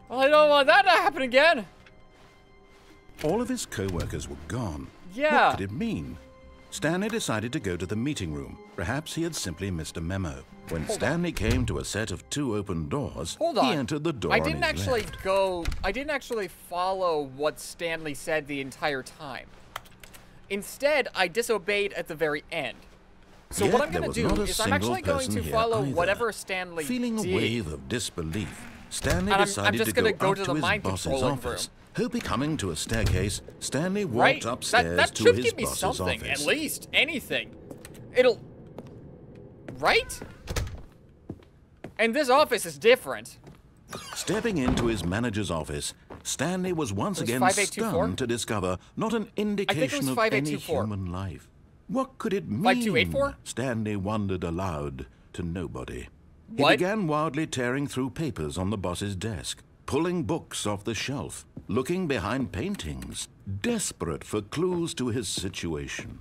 Well, I don't want that to happen again. All of his co-workers were gone. Yeah. What could it mean? Stanley decided to go to the meeting room. Perhaps he had simply missed a memo. When Stanley came to a set of 2 open doors, he entered the door I didn't on his actually left. I didn't actually follow what Stanley said the entire time. Instead, I disobeyed at the very end. So Yet what I'm going to there was do not a is I'm actually single going to person here follow either. whatever Stanley Feeling did. a wave of disbelief, Stanley And I'm decided just to gonna go go up to to the his mind boss's controlling office. Hoping coming to a staircase, Stanley walked Right? upstairs That to should his give me boss's something, office. at least. Anything. It'll... Right? And this office is different. Stepping into his manager's office, Stanley was once again 5824? stunned to discover not an indication of any 5824. human life. What could it mean? 5284? Stanley wondered aloud to nobody. What? He began wildly tearing through papers on the boss's desk, pulling books off the shelf, looking behind paintings, desperate for clues to his situation.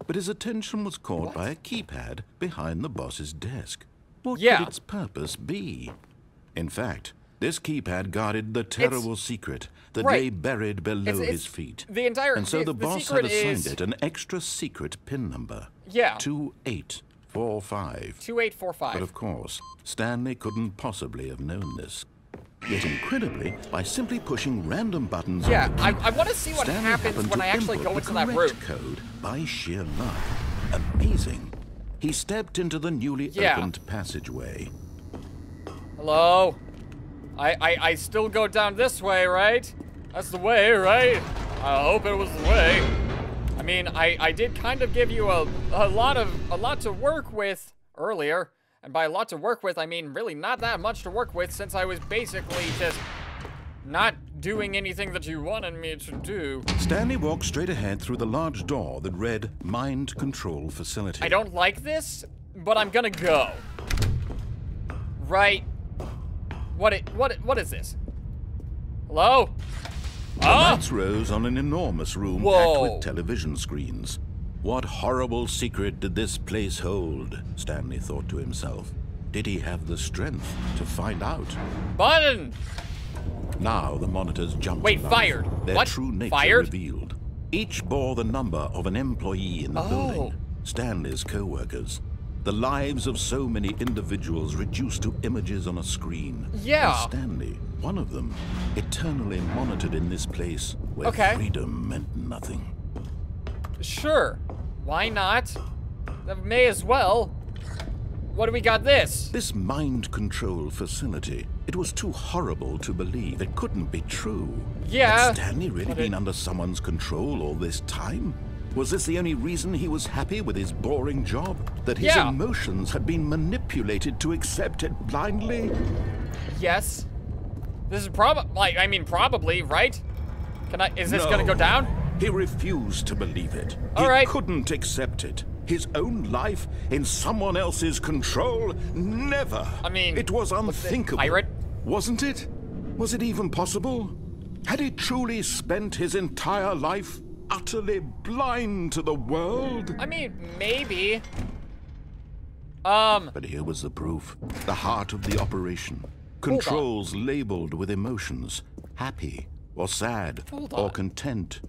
But his attention was caught by a keypad behind the boss's desk. What could its purpose be? In fact, this keypad guarded the terrible secret that lay buried below his feet. The entire... And so the boss had assigned it an extra secret PIN number. Yeah. 2845. 2845. But of course, Stanley couldn't possibly have known this. Yet incredibly, by simply pushing random buttons on the key, I want to see what Stanley happens happened when to I actually input go the into that room. correct code by sheer luck. Amazing. He stepped into the newly opened passageway. Hello? I still go down this way, right? That's the way, right? I hope it was the way. I mean, I did kind of give you a lot to work with earlier. And by a lot to work with, I mean really not that much to work with, since I was basically just not doing anything that you wanted me to do. Stanley walked straight ahead through the large door that read Mind Control Facility. I don't like this, but I'm gonna go. Right. What is this? Hello? The lights rose on an enormous room packed with television screens. What horrible secret did this place hold? Stanley thought to himself. Did he have the strength to find out? Button! Now the monitors jumped Wait, to life. fired. Their What? true nature Fired? revealed. Each bore the number of an employee in the building. Stanley's co-workers. The lives of so many individuals reduced to images on a screen. Yeah. And Stanley, one of them, eternally monitored in this place where freedom meant nothing. Sure. Why not? May as well. What do we got this? This mind control facility. It was too horrible to believe. It couldn't be true. Yeah. Had Stanley really been under someone's control all this time? Was this the only reason he was happy with his boring job? That his emotions had been manipulated to accept it blindly? Yes. This is probably, right? Is this gonna go down? He refused to believe it. He couldn't accept it. His own life in someone else's control? Never. I mean, it was unthinkable. Pirate? Wasn't it? Was it even possible? Had he truly spent his entire life utterly blind to the world? I mean, maybe. But here was the proof. The heart of the operation. Controls labeled with emotions. Happy or sad or content.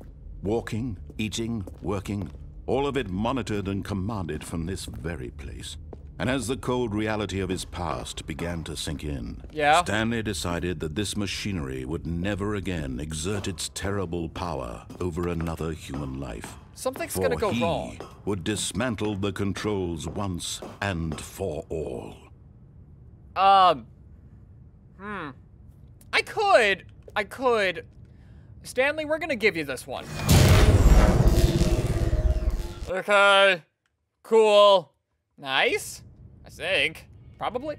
Walking, eating, working. All of it monitored and commanded from this very place. And as the cold reality of his past began to sink in, Stanley decided that this machinery would never again exert its terrible power over another human life. Something's gonna go wrong. He would dismantle the controls once and for all. I could. Stanley, we're gonna give you this one. Okay. Cool. Nice. I think. Probably.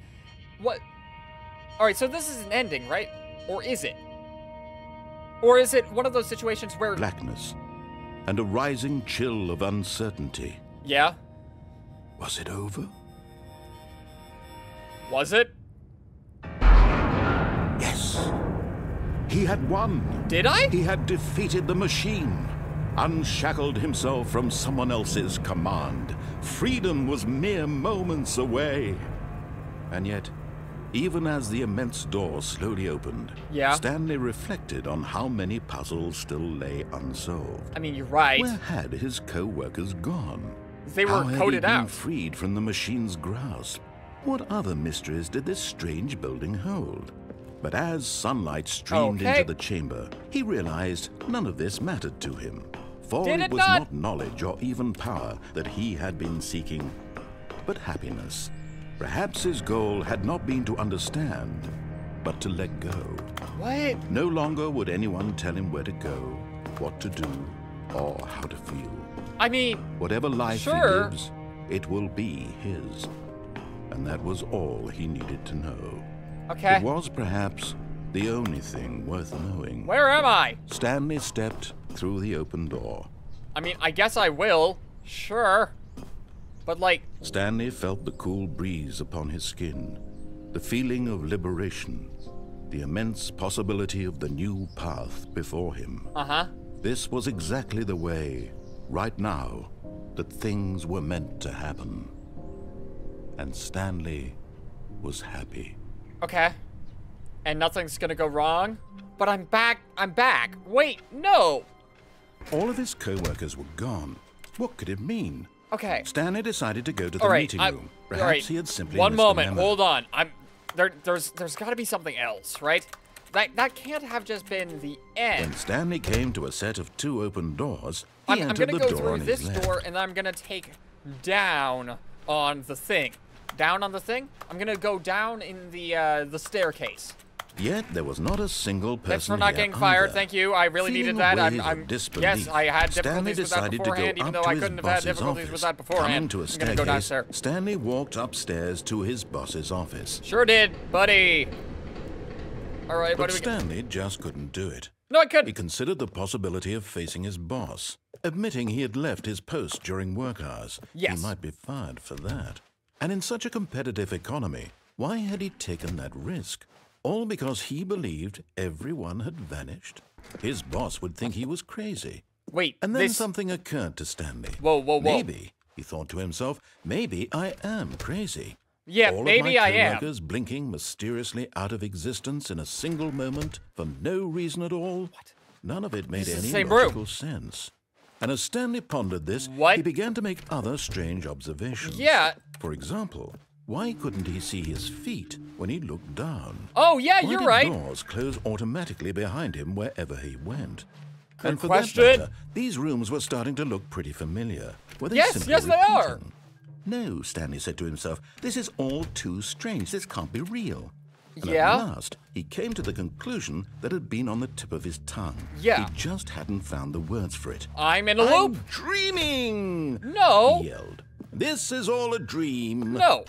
What? Alright, so this is an ending, right? Or is it? Or is it one of those situations where... Blackness. And a rising chill of uncertainty. Yeah? Was it over? Was it? Yes. He had won. Did I? He had defeated the machine. Unshackled himself from someone else's command. Freedom was mere moments away. And yet, Even as the immense door slowly opened, Yeah. Stanley reflected on how many puzzles still lay unsolved. I mean, you're right. Where had his co-workers gone? They were How had coded he been out. freed from the machine's grasp? What other mysteries did this strange building hold? But as sunlight streamed into the chamber, he realized none of this mattered to him. For Did it it was not? not knowledge or even power that he had been seeking, but happiness. Perhaps his goal had not been to understand, but to let go. What? No longer would anyone tell him where to go, what to do, or how to feel. I mean, Whatever life he sure. lives, it will be his. And that was all he needed to know. Okay. It was perhaps the only thing worth knowing. Where am I? Stanley stepped through the open door. I mean, I guess I will. Sure. But like, Stanley felt the cool breeze upon his skin, the feeling of liberation, the immense possibility of the new path before him. uh-huh. This was exactly the way, right now, that things were meant to happen. And Stanley was happy. Okay. And nothing's gonna go wrong? But I'm back. I'm back. Wait, no. All of his co-workers were gone. What could it mean? Okay. Stanley decided to go to the All right. meeting room. Perhaps all right. he had simply One missed a moment. memo. Hold on. There's got to be something else, right? That can't have just been the end. When Stanley came to a set of two open doors, he I'm entered gonna the go door through on this his left. door, and I'm gonna take down on the thing. Down on the thing? I'm gonna go down in the staircase. Yet there was not a single person Thanks for not here getting fired. either. Thank you. I really Feeling needed a that. wave of I'm disbelief, yes, I had Stanley difficulties with that decided to go beforehand, even up though to I his couldn't have had boss's difficulties office. with that Coming beforehand. to a I'm gonna staircase, go downstairs. Stanley walked upstairs to his boss's office. Sure did, buddy. All right, what But do we get? Stanley just couldn't do it. No, I He couldn't. considered the possibility of facing his boss, admitting he had left his post during work hours. Yes. He might be fired for that. And in such a competitive economy, why had he taken that risk? All because he believed everyone had vanished? His boss would think he was crazy. Wait, And then this. something occurred to Stanley. Whoa, whoa, whoa. Maybe, he thought to himself, maybe I am crazy. Yeah, All maybe of I my am. coworkers blinking mysteriously out of existence in a single moment for no reason at all. What? None of it made This is the any same room. logical sense. And as Stanley pondered this, What? he began to make other strange observations. Yeah. For example, why couldn't he see his feet when he looked down? Oh yeah, Why you're did right. doors close automatically behind him wherever he went? And for question. that matter, these rooms were starting to look pretty familiar. Were they Yes, simply yes, they are. repeating? No, Stanley said to himself, this is all too strange. This can't be real. And Yeah? at last, he came to the conclusion that had been on the tip of his tongue. Yeah. He just hadn't found the words for it. I'm in a loop. I'm dreaming! No. He yelled. This is all a dream. No.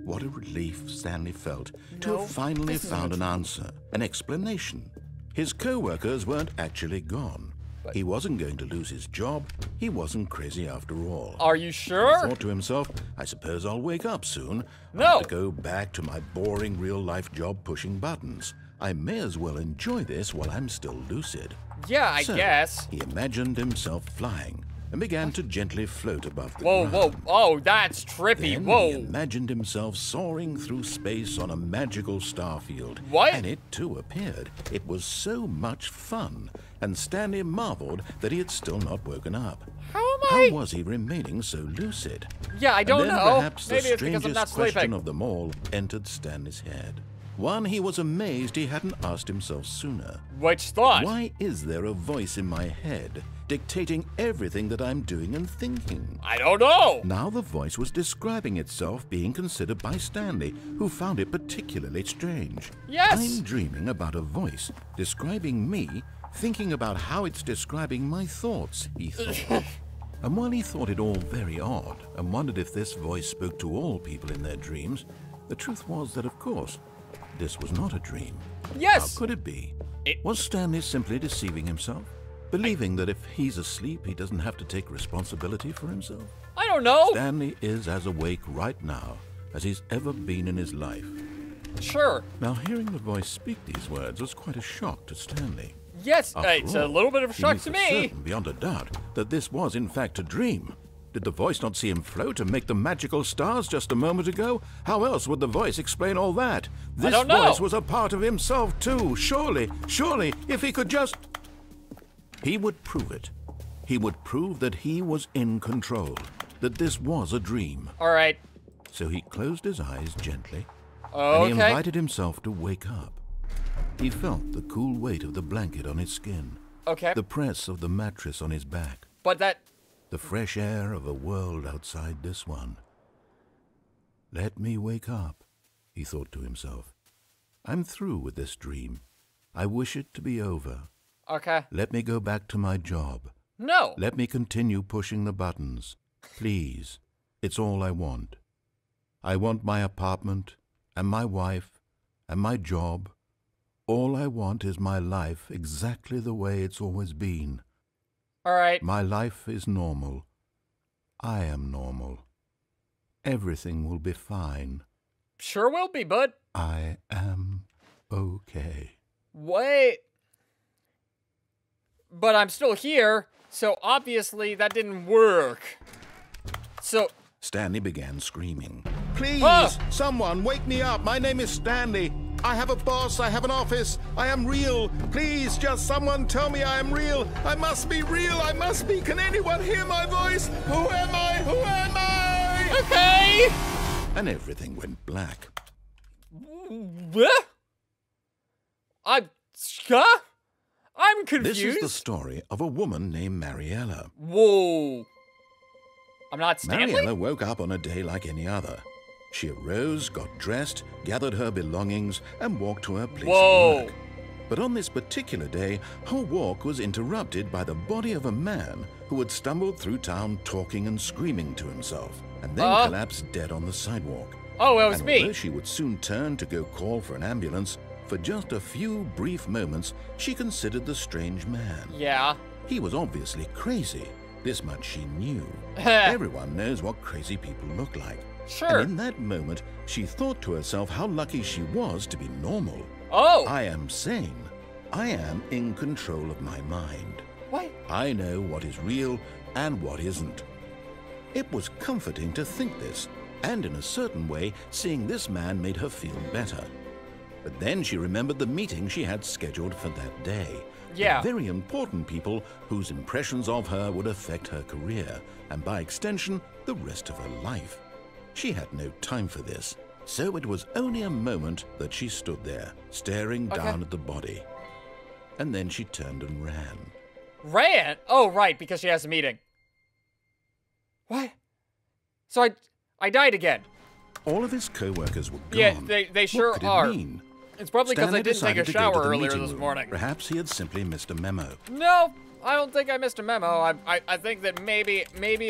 What a relief Stanley felt to No, have finally this isn't found a an answer, an explanation. His co-workers weren't actually gone. He wasn't going to lose his job. He wasn't crazy after all. Are you He sure? thought to himself, I suppose I'll wake up soon. No. I'll have to go back to my boring real-life job pushing buttons. I may as well enjoy this while I'm still lucid. Yeah, I So, guess. He imagined himself flying and began to gently float above the Whoa, ground. whoa. Oh, that's trippy. Then he Whoa. imagined himself soaring through space on a magical starfield. What? And it too appeared. It was so much fun. And Stanley marveled that he had still not woken up. How am I? How was he remaining so lucid? Yeah, I don't and then know. Perhaps Maybe the it's because I'm not strangest question sleeping. of them all entered Stanley's head. One he was amazed he hadn't asked himself sooner. Which thought? Why is there a voice in my head dictating everything that I'm doing and thinking? I don't know. Now the voice was describing itself being considered by Stanley, who found it particularly strange. Yes. I'm dreaming about a voice describing me, thinking about how it's describing my thoughts, he thought. And while he thought it all very odd and wondered if this voice spoke to all people in their dreams, the truth was that, of course, this was not a dream. Yes. How could it be? It- Was Stanley simply deceiving himself? Believing that if he's asleep, he doesn't have to take responsibility for himself? I don't know. Stanley is as awake right now as he's ever been in his life. Sure. Now, hearing the voice speak these words was quite a shock to Stanley. Yes, After it's a all, little bit of a he shock knew to for me. certain, beyond a doubt, that this was in fact a dream. Did the voice not see him float and make the magical stars just a moment ago? How else would the voice explain all that? This voice was a part of himself too. Surely, if he could just... He would prove it. He would prove that he was in control, that this was a dream. All right. So he closed his eyes gently, okay. and he invited himself to wake up. He felt the cool weight of the blanket on his skin. Okay. The press of the mattress on his back. But that... The fresh air of a world outside this one. Let me wake up, he thought to himself. I'm through with this dream. I wish it to be over. Okay. Let me go back to my job. No. Let me continue pushing the buttons. Please. It's all I want. I want my apartment, and my wife, and my job. All I want is my life exactly the way it's always been. All right. My life is normal. I am normal. Everything will be fine. Sure will be, bud. I am okay. Wait. But I'm still here, so obviously that didn't work. So... Stanley began screaming. Please, someone, wake me up. My name is Stanley. I have a boss. I have an office. I am real. Please, just someone tell me I am real. I must be real. I must be. Can anyone hear my voice? Who am I? Who am I? Okay. And everything went black. I'm confused. This is the story of a woman named Mariella. Whoa. I'm not Stanley? Mariella woke up on a day like any other. She arose, got dressed, gathered her belongings, and walked to her place of work. But on this particular day, her walk was interrupted by the body of a man who had stumbled through town talking and screaming to himself, and then collapsed dead on the sidewalk. Oh, it was me. Although she would soon turn to go call for an ambulance, for just a few brief moments, she considered the strange man. Yeah. He was obviously crazy. This much she knew. Everyone knows what crazy people look like. Sure. And in that moment, she thought to herself how lucky she was to be normal. Oh! I am sane. I am in control of my mind. What? I know what is real and what isn't. It was comforting to think this, and in a certain way, seeing this man made her feel better. But then she remembered the meeting she had scheduled for that day. Yeah. The very important people whose impressions of her would affect her career, and by extension, the rest of her life. She had no time for this, so it was only a moment that she stood there, staring down at the body. And then she turned and ran. Ran? Oh, right, because she has a meeting. What? So I died again. All of his co-workers were gone. Yeah, they sure are. What could it mean? It's probably because I didn't take a shower earlier this room. morning. Perhaps he had simply missed a memo. No, I don't think I missed a memo. I think that maybe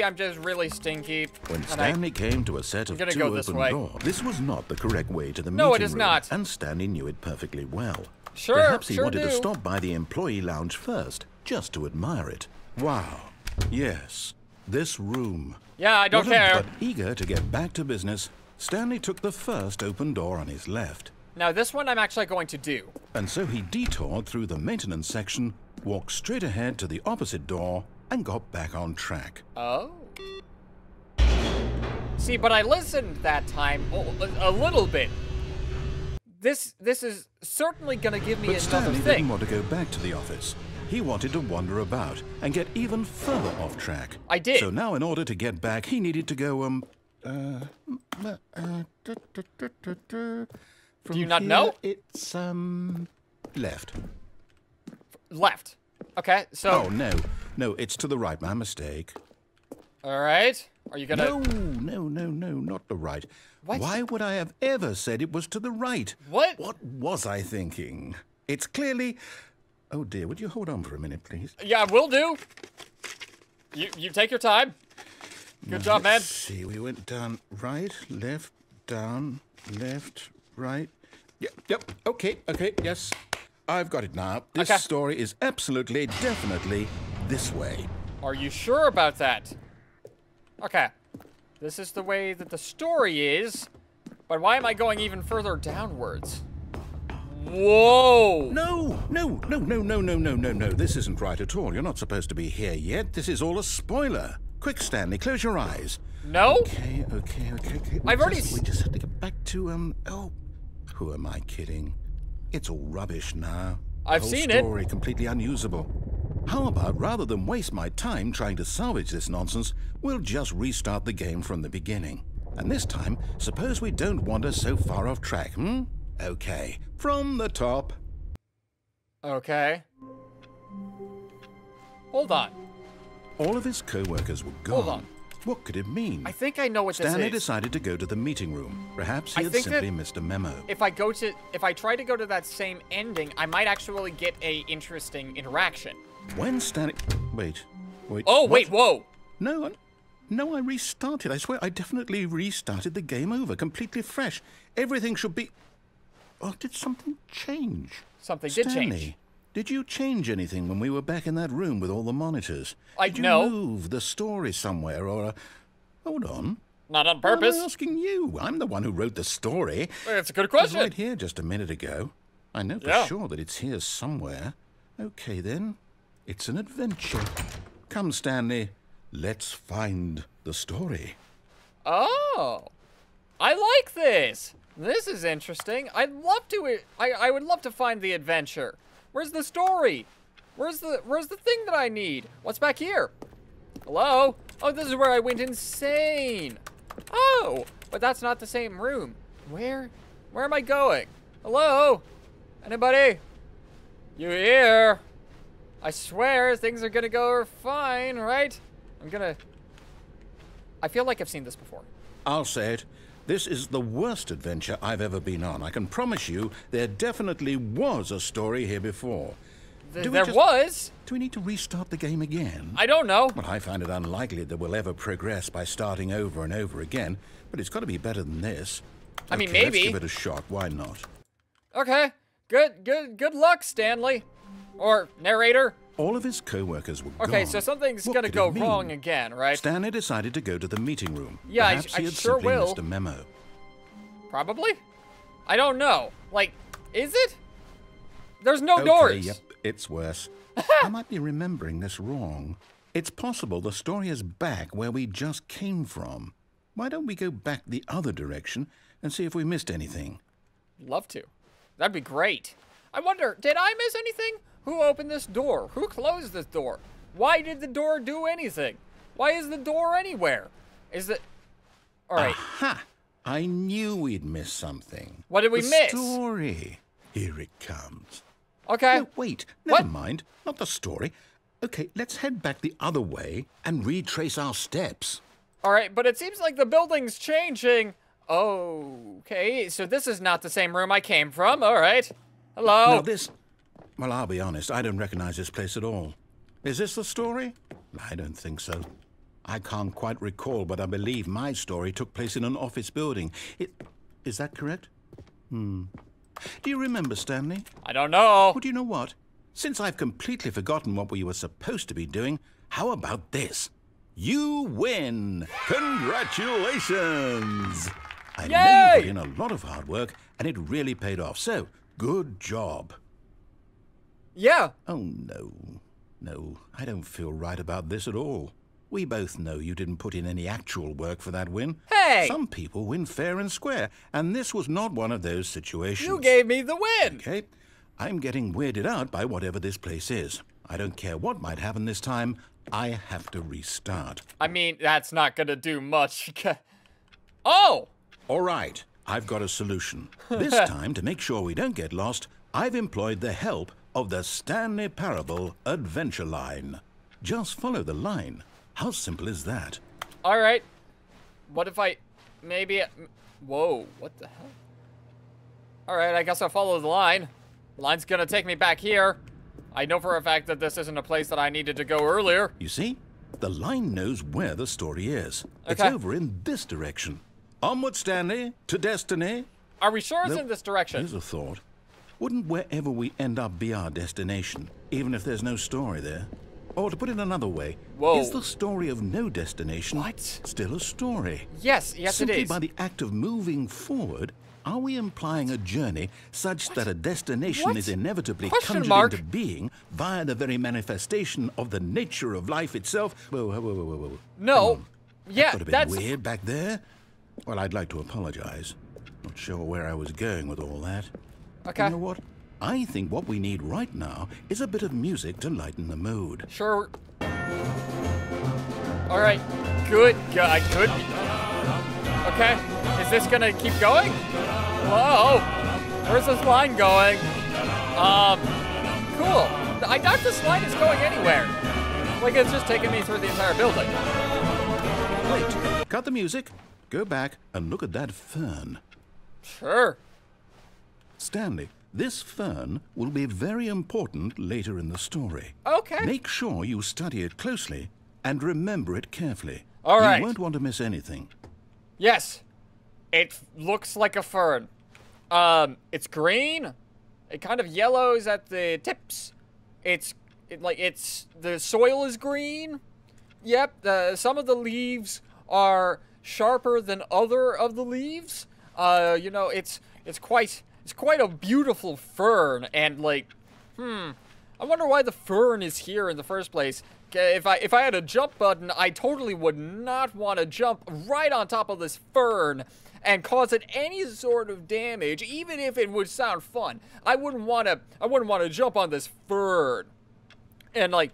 I'm just really stinky. When Stanley came to a set of two open doors, this was not the correct way to the meeting room. No, it is not. And Stanley knew it perfectly well. Sure, Perhaps he sure wanted do. to stop by the employee lounge first, just to admire it. Wow. Yes, this room. Yeah, I don't care. But eager to get back to business, Stanley took the first open door on his left. Now this one I'm actually going to do. And so he detoured through the maintenance section, walked straight ahead to the opposite door, and got back on track. Oh. See, but I listened that time a little bit. This is certainly gonna give me another Stanley thing. didn't want to go back to the office. He wanted to wander about and get even further off track. I did. So now in order to get back, he needed to go, Do you not know? It's, left. Left. Okay, so... Oh, no, it's to the right, my mistake. Alright, are you gonna... No, not the right. What? Why would I have ever said it was to the right? What? What was I thinking? It's clearly... Oh dear, would you hold on for a minute, please? Yeah, will do. You take your time. Good job, man. Let's see, we went down right, left, down, left, right. Yep, okay, yes. I've got it now. This story is absolutely, definitely this way. Are you sure about that? Okay. This is the way that the story is, but why am I going even further downwards? Whoa! No. This isn't right at all. You're not supposed to be here yet. This is all a spoiler. Quick, Stanley, close your eyes. No? Okay. We just have to get back to, oh, who am I kidding? It's all rubbish now. I've seen it. The whole story completely unusable. How about, rather than waste my time trying to salvage this nonsense, we'll just restart the game from the beginning. And this time, suppose we don't wander so far off track, hmm? Okay, from the top. Okay. Hold on. All of his co-workers were gone. Hold on. What could it mean? I think I know what this is. Stanley decided to go to the meeting room. Perhaps he had simply missed a memo. If I try to go to that same ending, I might actually get a interesting interaction. When Stanley... Wait. Oh, what? wait, whoa. No, I restarted. I swear, I definitely restarted the game over, completely fresh. Everything should be... Oh, did something change? Something did Stanley, change. Did you change anything when we were back in that room with all the monitors? Did you no. move the story somewhere or... Hold on. Not on purpose. I'm asking you. I'm the one who wrote the story. That's a good question. It was right here just a minute ago. I know for sure that it's here somewhere. Okay, then. It's an adventure. Come, Stanley. Let's find the story. Oh. I like this. This is interesting. I'd love to... I would love to find the adventure. Where's the story? Where's the thing that I need? What's back here? Hello? Oh, this is where I went insane. Oh, but that's not the same room. Where am I going? Hello? Anybody? You here? I swear things are gonna go fine, right? I feel like I've seen this before. I'll say it. This is the worst adventure I've ever been on. I can promise you there definitely was a story here before. There was? Do we need to restart the game again? I don't know. Well, I find it unlikely that we'll ever progress by starting over and over again, but it's got to be better than this. I mean, maybe. Let's give it a shot. Why not? Okay. Good luck, Stanley. Or narrator. All of his co-workers were gone. Okay, so something's gonna go wrong again, right? Stanley decided to go to the meeting room. Yeah, Perhaps he had sure simply will. missed a memo. Probably? I don't know. Like, is it? There's no doors. Yep, it's worse. I might be remembering this wrong. It's possible the story is back where we just came from. Why don't we go back the other direction and see if we missed anything? Love to. That'd be great. I wonder, did I miss anything? Who opened this door? Who closed this door? Why did the door do anything? Why is the door anywhere? Is it... All right. Aha! I knew we'd miss something. What did we miss? The story. Here it comes. Okay. No, wait. Never mind. Not the story. Okay, let's head back the other way and retrace our steps. All right, but it seems like the building's changing. Okay, so this is not the same room I came from. All right. Hello? Now this... Well, I'll be honest, I don't recognize this place at all. Is this the story? I don't think so. I can't quite recall, but I believe my story took place in an office building. Is that correct? Do you remember, Stanley? I don't know. Well, do you know what? Since I've completely forgotten what we were supposed to be doing, how about this? You win! Congratulations! I know you put in a lot of hard work, and it really paid off, so good job. Yeah. Oh, no. No, I don't feel right about this at all. We both know you didn't put in any actual work for that win. Hey! Some people win fair and square, and this was not one of those situations. You gave me the win! Okay, I'm getting weirded out by whatever this place is. I don't care what might happen this time. I have to restart. I mean, that's not gonna do much. Oh! All right, I've got a solution. This time, to make sure we don't get lost, I've employed the help of the Stanley Parable Adventure Line. Just follow the line. How simple is that? All right. What if I... Maybe... Whoa, what the hell? All right, I guess I'll follow the line. The line's gonna take me back here. I know for a fact that this isn't a place that I needed to go earlier. You see? The line knows where the story is. Okay. It's over in this direction. Onward, Stanley, to destiny. Are we sure it's in this direction? Here's a thought. Wouldn't wherever we end up be our destination, even if there's no story there? Or to put it another way, is the story of no destination still a story? Yes, yes Simply it is. by the act of moving forward, Are we implying a journey such that a destination is inevitably Question conjured mark. into being via the very manifestation of the nature of life itself? Whoa. No. Yeah, Could have been that's weird back there. Well, I'd like to apologize. Not sure where I was going with all that. okay. You know what? I think what we need right now is a bit of music to lighten the mood. Sure. All right. Good. Good. Okay. Is this gonna keep going? Whoa. Where's this line going? Cool. I doubt this line is going anywhere. Like, it's just taking me through the entire building. Wait, cut the music, go back and look at that fern. Sure. Stanley, this fern will be very important later in the story. Okay. Make sure you study it closely and remember it carefully. All right. You won't want to miss anything. Yes. It looks like a fern. It's green. It kind of yellows at the tips. The soil is green. Yep, some of the leaves are sharper than other of the leaves. You know, it's quite a beautiful fern, and like, I wonder why the fern is here in the first place. If I had a jump button, I totally would not want to jump right on top of this fern and cause it any sort of damage, even if it would sound fun. I wouldn't want to jump on this fern. And like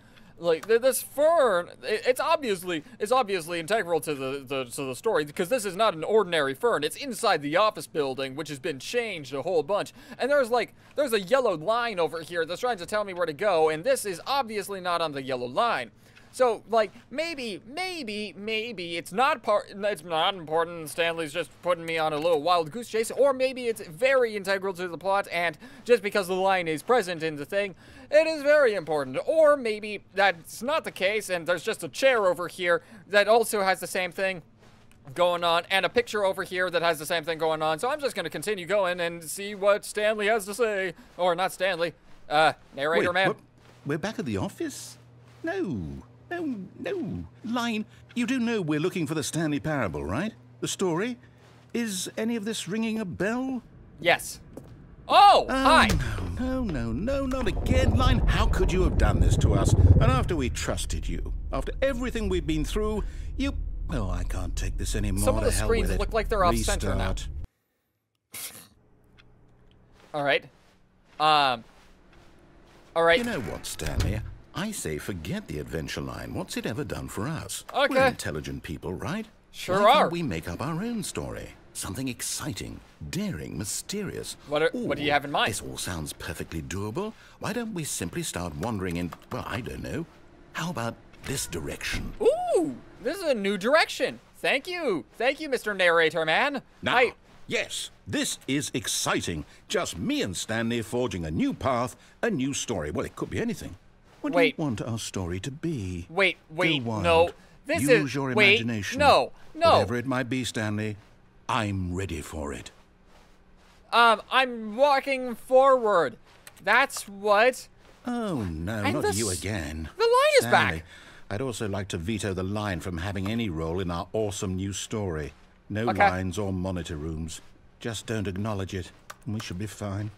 this fern, it's obviously integral to the story, because this is not an ordinary fern. It's inside the office building, which has been changed a whole bunch. And there's a yellow line over here that's trying to tell me where to go, and this is obviously not on the yellow line. So, like, maybe it's not important. Stanley's just putting me on a little wild goose chase, or maybe it's very integral to the plot, and just because the line is present in the thing, it is very important. Or maybe that's not the case, and there's just a chair over here that also has the same thing going on, and a picture over here that has the same thing going on. So I'm just going to continue going and see what Stanley has to say. Or not Stanley, narrator. Wait, man. what? We're back at the office? No. Line, you do know we're looking for the Stanley Parable, right? The story? Is any of this ringing a bell? Yes. Oh, hi. No, not again. Line, how could you have done this to us? And after we trusted you, after everything we've been through, you... Oh, I can't take this anymore. Some of the To hell screens with it. look like they're off center now. Restart. All right. All right. You know what, Stanley? I say forget the adventure line. What's it ever done for us? Okay. We're intelligent people, right? Sure Why are. can't we make up our own story? Something exciting, daring, mysterious. What do you have in mind? This all sounds perfectly doable. Why don't we simply start wandering in, well, I don't know. How about this direction? Ooh, this is a new direction. Thank you, Mr. Narrator Man. Now, yes, this is exciting. Just me and Stanley forging a new path, a new story. Well, it could be anything. What do you want our story to be? Wait, Go wild. no. Use your imagination. No. Whatever it might be, Stanley, I'm ready for it. I'm walking forward. That's what. Oh, no, And not you again. The line is Stanley, back. I'd also like to veto the line from having any role in our awesome new story. No Okay. lines or monitor rooms. Just don't acknowledge it, and we should be fine.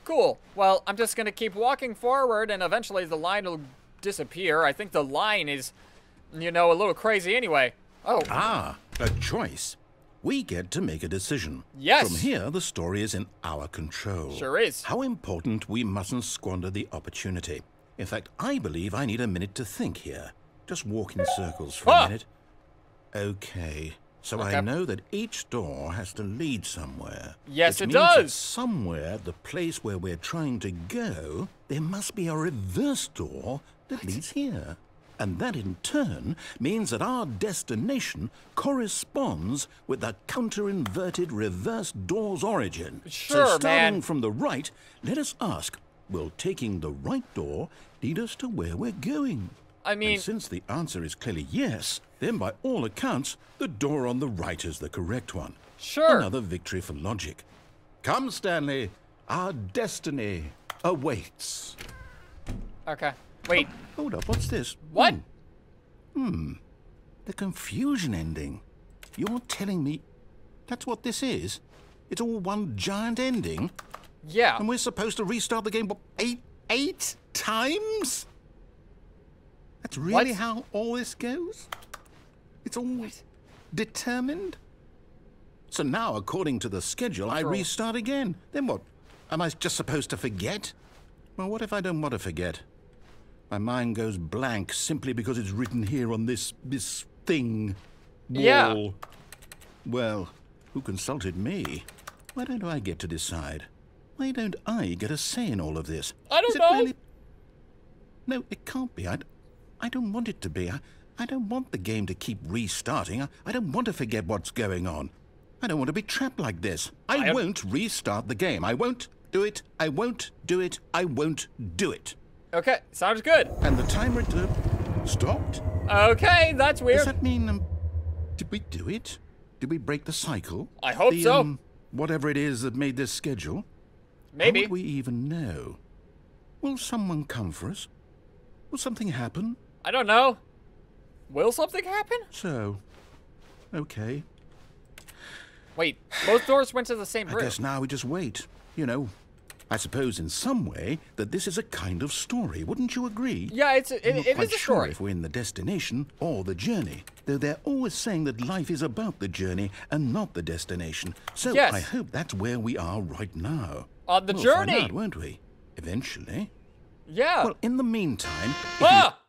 Cool. Well, I'm just gonna keep walking forward, and eventually the line will disappear. I think the line is, you know, a little crazy anyway. Oh. Ah, a choice. We get to make a decision. Yes. From here, the story is in our control. Sure is. How important we mustn't squander the opportunity. In fact, I believe I need a minute to think here. Just walk in circles for a minute. Okay. So I know that each door has to lead somewhere. Yes, Which it means that does. somewhere, the place where we're trying to go, there must be a reverse door that leads here. And that in turn means that our destination corresponds with the counter-inverted reverse door's origin. Sure, so starting man. from the right, let us ask, will taking the right door lead us to where we're going? I mean, And since the answer is clearly yes, then by all accounts, the door on the right is the correct one. sure. Another victory for logic. Come, Stanley, our destiny awaits. Okay. Wait. Hold up, what's this? What? The confusion ending. You're telling me that's what this is? It's all one giant ending. Yeah. And we're supposed to restart the game, what, eight times? That's really how all this goes? It's all determined? So now, according to the schedule, I restart again. Then what? Am I just supposed to forget? Well, what if I don't want to forget? My mind goes blank simply because it's written here on this thing. Wall. Yeah. Well, who consulted me? Why don't I get to decide? Why don't I get a say in all of this? I don't know. Really... No, it can't be. I don't want it to be. I don't want the game to keep restarting. I don't want to forget what's going on. I don't want to be trapped like this. I won't restart the game. I won't do it. I won't do it. I won't do it. Okay, sounds good. And the timer stopped? Okay, that's weird. Does that mean, did we do it? Did we break the cycle? I hope so. Whatever it is that made this schedule. Maybe. How would we even know? Will someone come for us? Will something happen? I don't know. Will something happen? So, okay. Wait, both doors went to the same room. I guess now we just wait. You know, I suppose in some way that this is a kind of story. Wouldn't you agree? Yeah, it is a quite story. Sure if we're in the destination or the journey, though they're always saying that life is about the journey and not the destination. So yes. I hope that's where we are right now. On the we'll journey. Find out, won't we? Eventually. Yeah. Well, in the meantime... Ah!